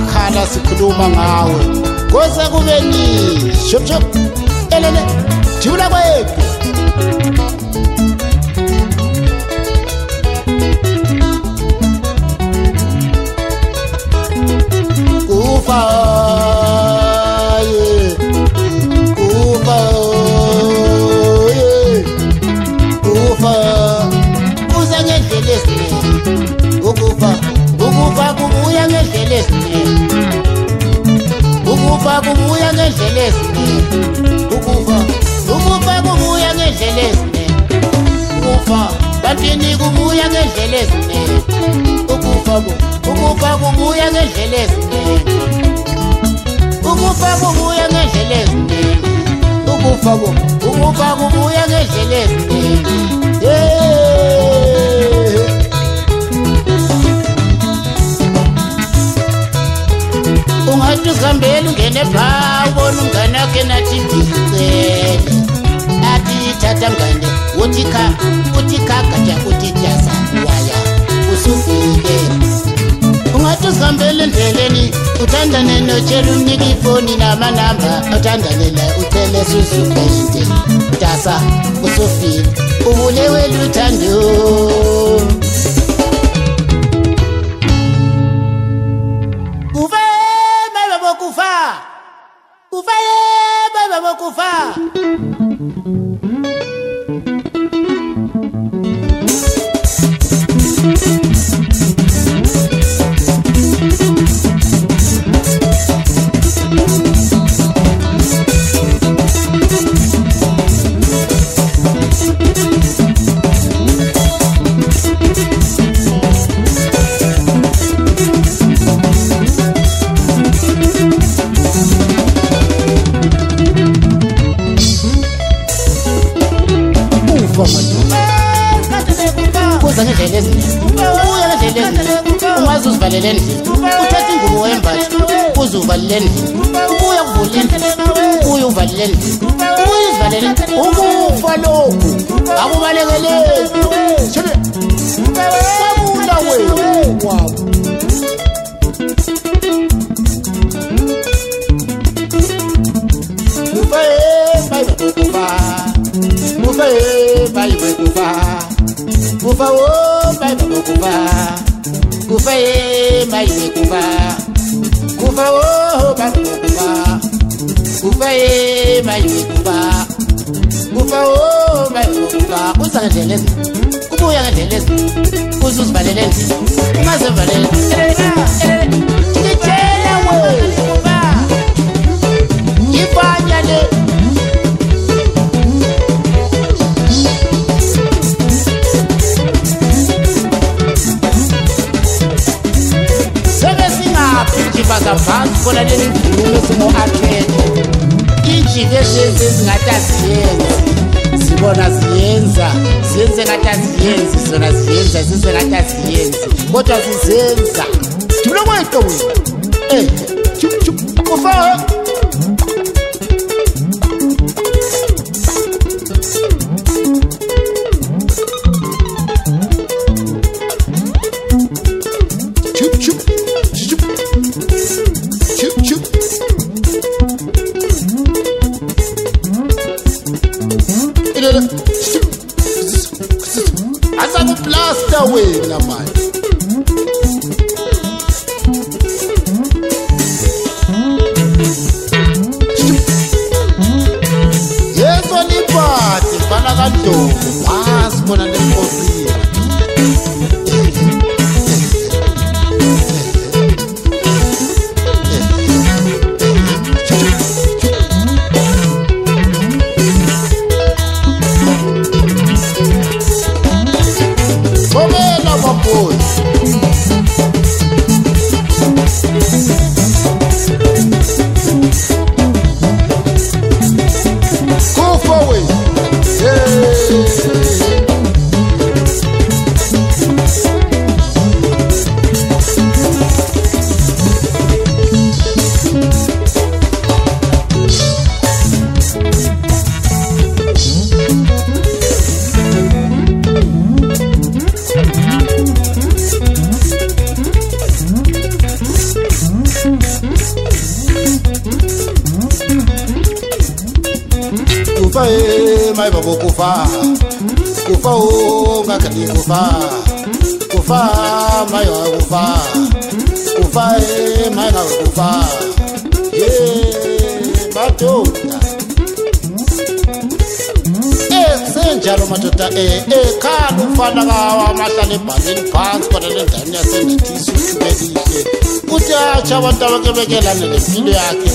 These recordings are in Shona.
makhala sikhuluma ngawe koze kube ni shop shop elele jula kwethu kufa ukufa kubuya ngendlela ezinye ukufa kubuya ngendlela ezinye ukufa kubuya ngendlela ezinye ukufa bantwini kubuya ngendlela ezinye ukufa kubuya ngendlela ezinye ukufa kubuya ngendlela ezinye ukufa kubuya ngendlela ezinye ungathi uzihambela ungene phaa ubona umngane wakhe nathi ndicele athi thatha mngane uthi khagaja uthi dyasa waya usufike ungathi uzihambela endleleni uthandane notshela umnika ifoni namanamba uthandane naye ucele susubeyinte dyasa usufike ubulewe luthando kufa baba kufa ungaze uzivalele endlini uthatha ingubo wembathi uze uvalele endlini ubuya kuvula endlini ubuye uvalele endlini ubuye uzivalele ukufa lokhu akubalekeleli wabula wena wabo kufa wo baba kufa mai kufa wo baba kufa mai kufa wo baba uzangendlela kubuya ngendlela uzuzivalele endlini ungazivalele ngitshela wena ifanya le bazaphansi khona leli mvunulo simo-athwele ijike ezingathi sibona ziyenze ngathi aziyenzi zona ziyenza zize ngathi aziyenzi kodwa zizenza jibula kwethu wena kufa asakuplasta wena manje yeso lipati fana kandomo asibona lemkosini kufa wena kufa mai babo kufa ngakali kufa mai kufa mai kufa madoda senjalo madoda khana ufana kawa mahlale ebhaleni phansi kodwa le ndani yasengathisa uthubelihle uthi atsha abantu abakebekelane nempilo yakhe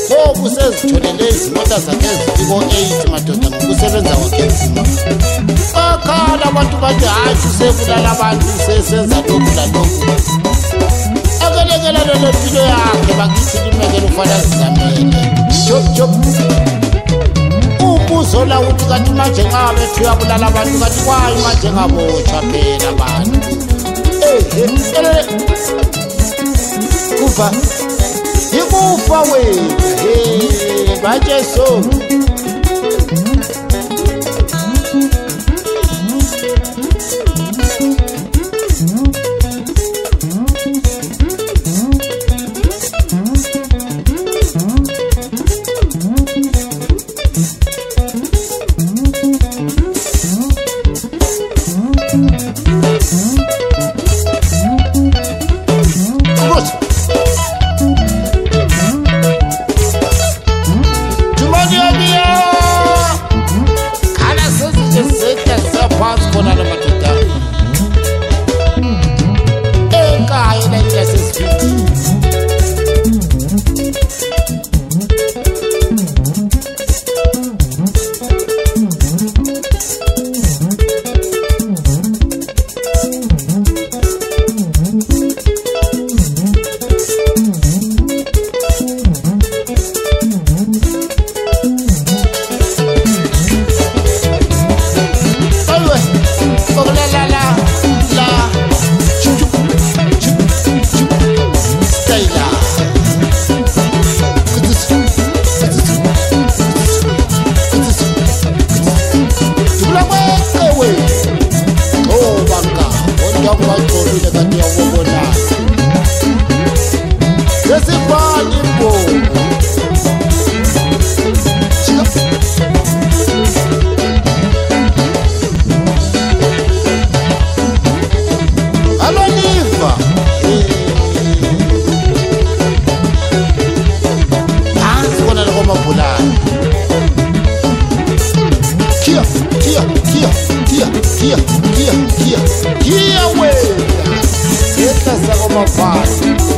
ngoba usezitholele izimota zakhe ezifiko-8 madoda ngokusebenza kwakhe nzima bakhala abantu bathi hatshi usebulala abantu usesenza lokhu lalokhu akelekelane nempilo yakhe bakithi limekele ufana zizamele job umbuzo la uthi kathi manje nxa bethu uyabulala abantu kathi kwayo manje ngabotshwa phela abantu kufa yikufa wena manje so Kia way. Esta es la goma fácil.